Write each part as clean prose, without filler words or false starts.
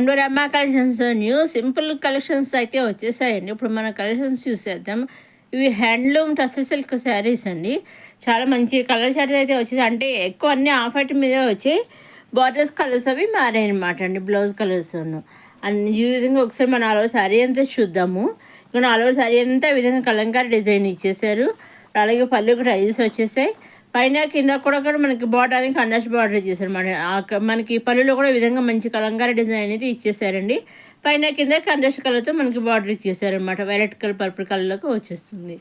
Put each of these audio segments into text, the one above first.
Welcome to రమ్మ collections. New simple collections అయితే వచ్చేసాయండి. ఇప్పుడు మన కలెక్షన్స్ చూసేద్దాం. ఇవి హ్యాండ్లూమ్ టసర్ సిల్క్ శారీస్ అండి. చాలా మంచి కలర్ చార్ట్ అయితే వచ్చేసి, అంటే ఎక్కువ అన్నీ ఆఫ్ వైట్ మీదే వచ్చి బార్డర్స్ కలర్స్ అవి మారాయి అనమాట అండి. బ్లౌజ్ కలర్స్ అన్ని ఈ విధంగా ఒకసారి మన ఆల్ ఓవర్ శారీ అంతా చూద్దాము. ఇక్కడ ఆల్ ఓవర్ శారీ అంతా ఈ విధంగా కలంకారీ డిజైన్ ఇచ్చేసారు. అలాగే పళ్ళుకి టైల్స్ వచ్చేసాయి. పైన కింద కూడా మనకి బార్డర్ అనేది కండస్ట్ బార్డర్ చేశారు. మనకి పళ్ళులో కూడా ఈ విధంగా మంచి కలంకారీ డిజైన్ అనేది ఇచ్చేసారండి. పైన కింద కండస్ట్ కలర్తో మనకి బార్డర్ ఇచ్చేసారనమాట. వైలెట్ కలర్ పర్పుల్ కలర్లోకి వచ్చేస్తుంది.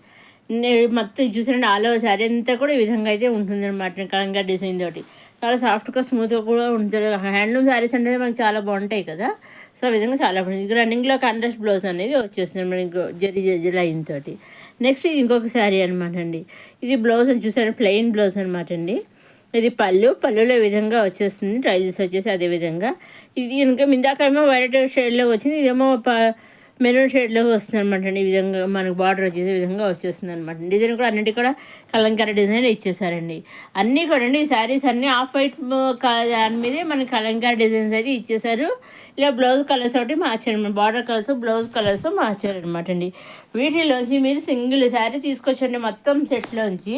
మొత్తం చూసారండి, ఆల్ ఓవర్ శారీ అంతా కూడా ఈ విధంగా అయితే ఉంటుంది అనమాట. కలంకారీ డిజైన్ తోటి చాలా సాఫ్ట్గా స్మూత్గా కూడా ఉంటుంది. హ్యాండ్లూమ్ శారీస్ అంటే మనకి చాలా బాగుంటాయి కదా. సో ఆ విధంగా చాలా బాగుంది. రన్నింగ్లో కాంట్రాస్ట్ బ్లౌజ్ అనేది వచ్చేస్తుంది మనకి జరి లైన్ తోటి. నెక్స్ట్ ఇది ఇంకొక శారీ అనమాట అండి. ఇది బ్లౌజ్ అని చూసారు, ప్లెయిన్ బ్లౌజ్ అనమాట అండి. ఇది పళ్ళులో ఈ విధంగా వచ్చేస్తుంది. ట్రైజెస్ వచ్చేసి అదేవిధంగా ఇది ఇంకా ఇందాకేమో వైలెట్ షేడ్లో వచ్చింది, ఇదేమో మెరూన్ షేడ్లో వస్తుంది అనమాట అండి. ఈ విధంగా మనకు బార్డర్ వచ్చేసే విధంగా వచ్చేస్తుంది అనమాట. డిజైన్ కూడా అన్నిటి కూడా కలంకారీ డిజైన్ ఇచ్చేసారండి. అన్నీ కూడా అండి, ఈ శారీస్ అన్నీ ఆఫ్ వైట్ దాని మీదే మనకి కలంకారీ డిజైన్స్ అయితే ఇచ్చేసారు. ఇలా బ్లౌజ్ కలర్స్ ఒకటి మార్చారు, బార్డర్ కలర్స్ బ్లౌజ్ కలర్స్ మార్చారు అనమాట అండి. వీటిలోంచి మీరు సింగిల్ శారీ తీసుకొచ్చండి. మొత్తం సెట్లోంచి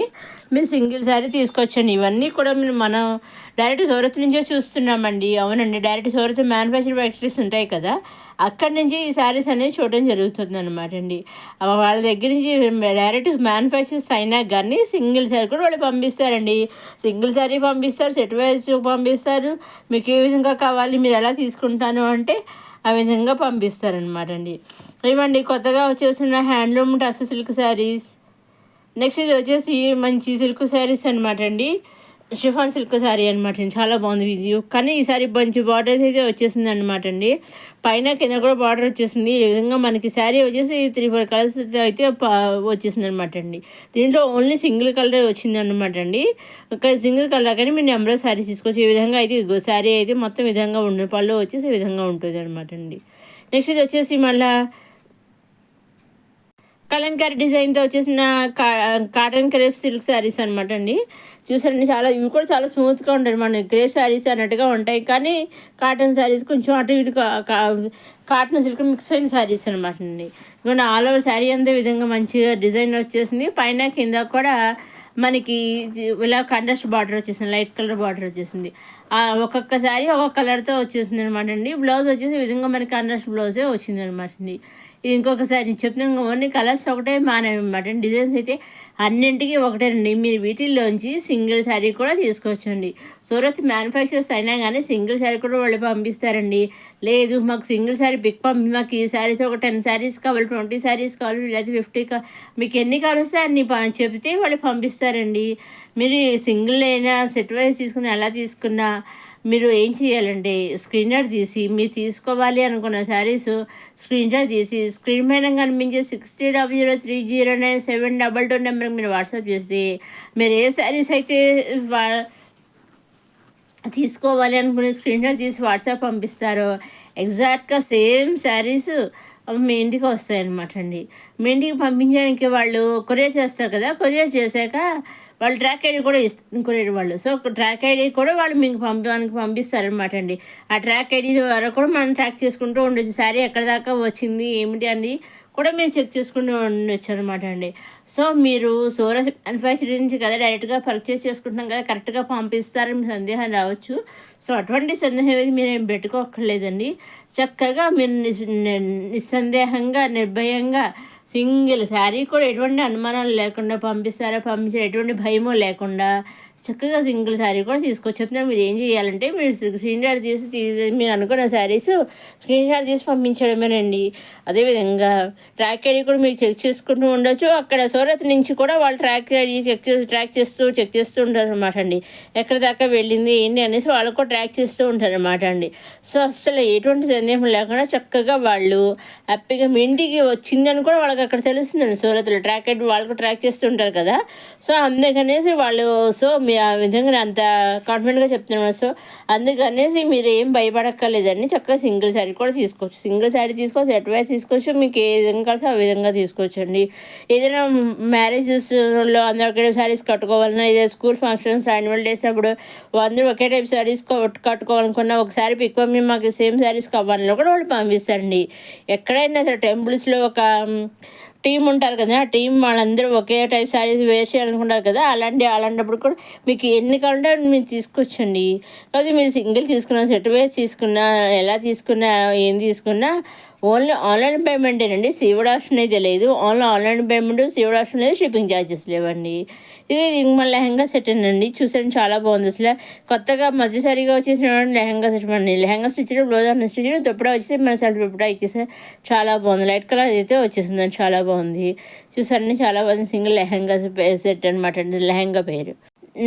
మీరు సింగిల్ శారీ తీసుకొచ్చండి. ఇవన్నీ కూడా మనం డైరెక్ట్ సూరత్ నుంచే చూస్తున్నామండి. అవునండి, డైరెక్ట్ సూరత్ మ్యానుఫ్యాక్చరింగ్ ఫ్యాక్టరీస్ ఉంటాయి కదా, అక్కడి నుంచి ఈ శారీస్ అనేది చూడడం జరుగుతుంది అనమాట అండి. వాళ్ళ దగ్గర నుంచి డైరెక్ట్ మ్యానుఫ్యాక్చర్స్ అయినా కానీ సింగిల్ శారీ కూడా వాళ్ళు పంపిస్తారండి. సింగిల్ శారీ పంపిస్తారు, సెట్ వైజ్ పంపిస్తారు. మీకు ఏ విధంగా కావాలి, మీరు ఎలా తీసుకుంటాను అంటే ఆ విధంగా పంపిస్తారనమాట అండి. ఇవ్వండి కొత్తగా వచ్చేస్తున్న handloom tussar silk saris. Next ఇది వచ్చేసి మంచి సిల్క్ శారీస్ అనమాట అండి. షిఫాన్ సిల్క్ శారీ అనమాట అండి. చాలా బాగుంది ఇది. కానీ ఈ సారీ మంచి బార్డర్స్ అయితే వచ్చేసింది అనమాట అండి. పైన కింద కూడా బార్డర్ వచ్చేసింది. ఈ విధంగా మనకి శారీ వచ్చేసి 3-4 కలర్స్ అయితే వచ్చేసింది అనమాట అండి. దీంట్లో ఓన్లీ సింగిల్ కలర్ వచ్చింది అనమాట అండి. ఒక సింగిల్ కలర్ కానీ మీరు నెంబర్ ఆఫ్ శారీ తీసుకోవచ్చు. ఈ విధంగా అయితే శారీ అయితే మొత్తం విధంగా ఉంటుంది, పళ్ళు వచ్చేసి ఈ విధంగా ఉంటుంది అనమాట అండి. నెక్స్ట్ ఇది వచ్చేసి మళ్ళీ కలంకారీ డిజైన్తో వచ్చేసిన కాటన్ క్రేప్ సిల్క్ శారీస్ అనమాట అండి. చూసారండి, చాలా ఇవి కూడా చాలా స్మూత్గా ఉంటాయి. మన క్రేప్ శారీస్ అన్నట్టుగా ఉంటాయి, కానీ కాటన్ శారీస్ కొంచెం అటు ఇటు కాటన్ సిల్క్ మిక్స్ అయిన శారీస్ అనమాట అండి. ఇంకా ఆల్ ఓవర్ శారీ అంతా విధంగా మంచిగా డిజైన్ వచ్చేసింది. పైన కింద కూడా మనకి ఇలా కంట్రాస్ట్ బార్డర్ వచ్చేసింది, లైట్ కలర్ బార్డర్ వచ్చేసింది. ఒక్కొక్క శారీ ఒక్కొక్క కలర్తో వచ్చేసింది అనమాట అండి. బ్లౌజ్ వచ్చేసి ఈ విధంగా మనకి కంట్రాస్ట్ బ్లౌజే వచ్చింది అనమాట అండి. ఇంకొకసారి చెప్తున్నాను, ఓన్లీ కలర్స్ ఒకటే మానమాట. డిజైన్స్ అయితే అన్నింటికి ఒకటేనండి. మీరు వీటిల్లోంచి సింగిల్ శారీ కూడా తీసుకోవచ్చండి. సూరత్ మ్యానుఫ్యాక్చర్స్ అయినా కానీ సింగిల్ శారీ కూడా వాళ్ళు పంపిస్తారండి. లేదు మాకు సింగిల్ శారీ మాకు ఈ శారీస్ ఒక 10 శారీస్ కావాలి, 20 శారీస్ కావాలి, లేదా 50 మీకు ఎన్ని కావాల్సి అన్ని చెబితే వాళ్ళు పంపిస్తారండి. మీరు సింగిల్ అయినా సెట్ వైజ్ తీసుకుని ఎలా తీసుకున్నా మీరు ఏం చేయాలంటే స్క్రీన్ షాట్ తీసి మీరు తీసుకోవాలి అనుకున్న శారీస్ స్క్రీన్ షాట్ తీసి స్క్రీన్ పైన కనిపించే 6000309722 నెంబర్కి మీరు వాట్సాప్ చేసి మీరు ఏ శారీస్ అయితే తీసుకోవాలి అనుకునే స్క్రీన్ షాట్ తీసి వాట్సాప్ పంపిస్తారో ఎగ్జాక్ట్గా సేమ్ శారీస్ మీ ఇంటికి వస్తాయన్నమాట అండి. మీ ఇంటికి పంపించడానికి వాళ్ళు కొరియర్ చేస్తారు కదా, కొరియర్ చేశాక వాళ్ళు ట్రాక్ ఐడి కూడా కొరియర్ వాళ్ళు. సో ట్రాక్ ఐడి కూడా వాళ్ళు మీకు పంపిస్తారనమాట అండి. ఆ ట్రాక్ ఐడి ద్వారా కూడా మనం ట్రాక్ చేసుకుంటూ ఉండొచ్చు. శారీ ఎక్కడి దాకా వచ్చింది ఏమిటి అని కూడా మీరు చెక్ చేసుకుంటూ ఉండొచ్చు అనమాట అండి. సో మీరు సూరత్ మ్యానుఫ్యాక్చరింగ్ నుంచి కదా డైరెక్ట్గా పర్చేస్ చేసుకుంటున్నాం కదా, కరెక్ట్గా పంపిస్తారని సందేహం రావచ్చు. సో అటువంటి సందేహం ఏది మీరు ఏం పెట్టుకోక్కర్లేదండి. చక్కగా మీరు నిస్సందేహంగా నిర్భయంగా సింగిల్ శారీ కూడా ఎటువంటి అనుమానాలు లేకుండా పంపించే ఎటువంటి భయమో లేకుండా చక్కగా సింగిల్ శారీ కూడా తీసుకోవచ్చు. చెప్తున్నా మీరు ఏం చేయాలంటే మీరు స్క్రీన్ షాట్ తీసి మీరు అనుకున్న శారీస్ స్క్రీన్ షాట్ తీసి పంపించడమేనండి. అదేవిధంగా ట్రాక్ ఐడి కూడా మీరు చెక్ చేసుకుంటూ ఉండొచ్చు. అక్కడ సూరత్ నుంచి కూడా వాళ్ళు ట్రాక్ ఐడి ట్రాక్ చేస్తూ ఉంటారు అనమాట అండి. ఎక్కడి దాకా వెళ్ళింది ఏంటి అనేసి వాళ్ళు కూడా ట్రాక్ చేస్తూ ఉంటారు అనమాట అండి. సో అసలు ఎటువంటి సందేహం లేకుండా చక్కగా వాళ్ళు హ్యాపీగా మీ ఇంటికి వచ్చిందని కూడా వాళ్ళకి అక్కడ తెలుస్తుందండి. సూరత్లో ట్రాక్ ఐడి వాళ్ళు కూడా ట్రాక్ చేస్తూ ఉంటారు కదా. సో అందుకనేసి వాళ్ళు సో మీరు ఆ విధంగా అంత కాన్ఫిడెంట్గా చెప్తున్నాను. సో అందుకనేసి మీరు ఏం భయపడక్కర్లేదండి. చక్కగా సింగిల్ శారీ కూడా తీసుకోవచ్చు. సింగిల్ శారీ తీసుకోవచ్చు, సెట్ వైస్ తీసుకోవచ్చు. మీకు ఏ విధంగా కలిసి ఆ విధంగా తీసుకోవచ్చండి. ఏదైనా మ్యారేజెస్లో అందరూ ఒకే శారీస్ కట్టుకోవాలన్నా, ఏదైనా స్కూల్ ఫంక్షన్స్, యాన్యువల్ డేస్ అప్పుడు అందరూ ఒకే టైప్ శారీస్ కట్టుకోవాలనుకున్న ఒకసారి పిక్ పంపి మాకు సేమ్ శారీస్ కావాలని కూడా వాళ్ళు పంపిస్తారండి. ఎక్కడైనా సరే టెంపుల్స్లో ఒక టీం ఉంటారు కదా, ఆ టీం వాళ్ళందరూ ఒకే టైప్ శారీస్ వేర్ చేయాలనుకుంటారు కదా, అలాంటప్పుడు కూడా మీకు ఎన్ని కావాలంటే మీరు తీసుకొచ్చండి. కాకపోతే మీరు సింగిల్ తీసుకున్నా, సెట్ వైస్ తీసుకున్నా, ఎలా తీసుకున్నా, ఏం తీసుకున్నా ఓన్లీ ఆన్లైన్ పేమెంటేనండి. సీవుడ్ ఆప్షన్ అయితే లేదు. Only online payment, Seawood option లేదు, షిప్పింగ్ ఛార్జెస్ లేవండి. ఇది మన లెహంగా సెట్ అండి. చూసాను చాలా బాగుంది. అసలు కొత్తగా మధ్యసరిగా వచ్చేసిన లెహంగా సెట్ అండి. Lehenga stitch, blouse stitch, dupatta వచ్చేసి మన సెల్ఫ్ దుప్పడా ఇచ్చేసి చాలా బాగుంది. లైట్ కలర్ అయితే వచ్చేసిందండి, చాలా బాగుంది. చూసారండి, చాలా బాగుంది. సింగిల్ లెహంగా సెట్ అనమాట అండి, లెహంగా పేరు.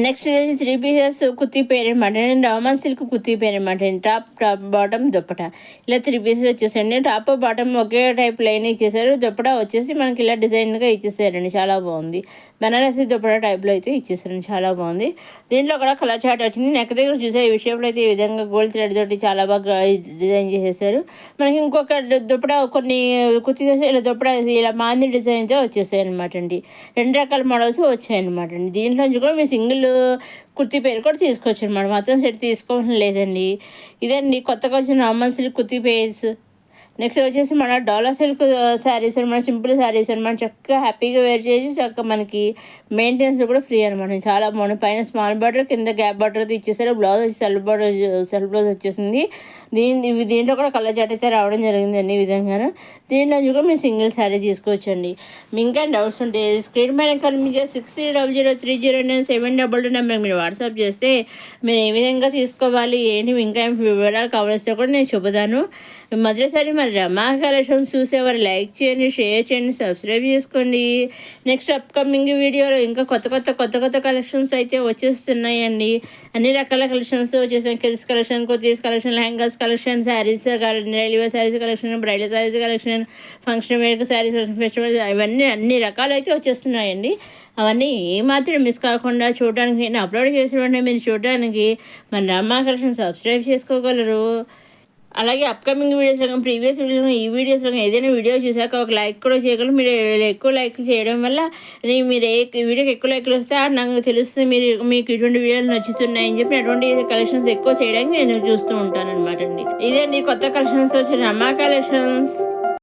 నెక్స్ట్ వచ్చేసి 3 పీసెస్ కుర్తీ పేరు అనమాట. రామన్ సిల్క్ కుర్తీ పేరు అనమాట. టాప్ బాటమ్ దుప్పట ఇలా 3 పీసెస్ వచ్చేసండి. టాప్ బాటమ్ ఒకే టైప్ లైన్ ఇచ్చేసారు. దుప్పట వచ్చేసి మనకి ఇలా డిజైన్గా ఇచ్చేసారండి, చాలా బాగుంది. బనారసి దుప్పట టైప్లో అయితే ఇచ్చేసారండి, చాలా బాగుంది. దీంట్లో కూడా కలర్ చార్ట్ వచ్చింది. నెక్ దగ్గర చూసే ఈ విషయంలో అయితే ఈ విధంగా గోల్డ్ థ్రెడ్ తోటి చాలా బాగా డిజైన్ చేసేసారు. మనకి ఇంకొక దుప్పట కొన్ని కుర్తీ ఇలా దుప్పట ఇలా మాంది డిజైన్తో వచ్చేసాయి అనమాట అండి. 2 రకాల మోడల్స్ వచ్చాయన్నమాట అండి. దీంట్లో నుంచి కూడా మీ సింగిల్ కుర్తీ పేరు కూడా తీసుకోవచ్చు అనమాట. మొత్తం సెట్ తీసుకోవడం లేదండి. ఇదండి కొత్తగా వచ్చిన normal silk kurti pairs. Next వచ్చేసి మన డాలర్ సిల్క్ శారీస్ అనమాట. సింపుల్ శారీస్ అనమాట. చక్కగా హ్యాపీగా వేర్ చేసి చక్కగా మనకి మెయింటెనెన్స్ కూడా ఫ్రీ అనమాట. చాలా బాగుంది. పైన స్మాల్ బార్డర్, కింద గ్యాప్ బార్డర్తో ఇచ్చేసారు. బ్లౌజ్ వచ్చి సెల్ఫ్ బ్లౌజ్ వచ్చేసింది. దీంట్లో కూడా కలర్ చాట్ అయితే రావడం జరిగిందండి ఈ విధంగా. దీంట్లో కూడా మీరు సింగిల్ శారీ తీసుకోవచ్చండి. మీ ఇంకా డౌట్స్ ఉంటే స్క్రీన్ పైన మీకు 60003009 నెంబర్ మీరు వాట్సాప్ చేస్తే మీరు ఏ విధంగా తీసుకోవాలి ఏంటి ఇంకా ఏం వివరాలు కావాల్స్తే కూడా నేను చెబుతాను. మొదటిసారి మరి రమా కలెక్షన్స్ చూసేవారు లైక్ చేయండి, షేర్ చేయండి, సబ్స్క్రైబ్ చేసుకోండి. నెక్స్ట్ అప్కమింగ్ వీడియోలో ఇంకా కొత్త కలెక్షన్స్ అయితే వచ్చేస్తున్నాయండి. అన్ని రకాల కలెక్షన్స్ వచ్చేసాయి. Kids collection, kurtis collection, lehengas collection, saris, daily wear saris collection, bridal saris collection, function wear saris collection, festival, ఇవన్నీ అన్ని రకాలు అయితే వచ్చేస్తున్నాయండి. అవన్నీ ఏమాత్రం మిస్ కాకుండా చూడడానికి నేను అప్లోడ్ చేసిన వెంటనే మీరు చూడడానికి మన రమా కలెక్షన్ సబ్స్క్రైబ్ చేసుకోగలరు. అలాగే అప్కమింగ్ వీడియోస్లో, ప్రీవియస్ వీడియోస్లో, ఈ వీడియోస్లో ఏదైనా వీడియో చూసాక ఒక లైక్ కూడా చేయగలరు. మీరు ఎక్కువ లైక్లు చేయడం వల్ల మీరు వీడియోకి ఎక్కువ లైక్లు వస్తే నాకు తెలుస్తుంది మీకు ఇటువంటి వీడియోలు నచ్చుతున్నాయని చెప్పి అటువంటి కలెక్షన్స్ ఎక్కువ చేయడానికి నేను చూస్తూ ఉంటాను అనమాట అండి. ఇదే కొత్త కలెక్షన్స్ వచ్చి రమా కలెక్షన్స్.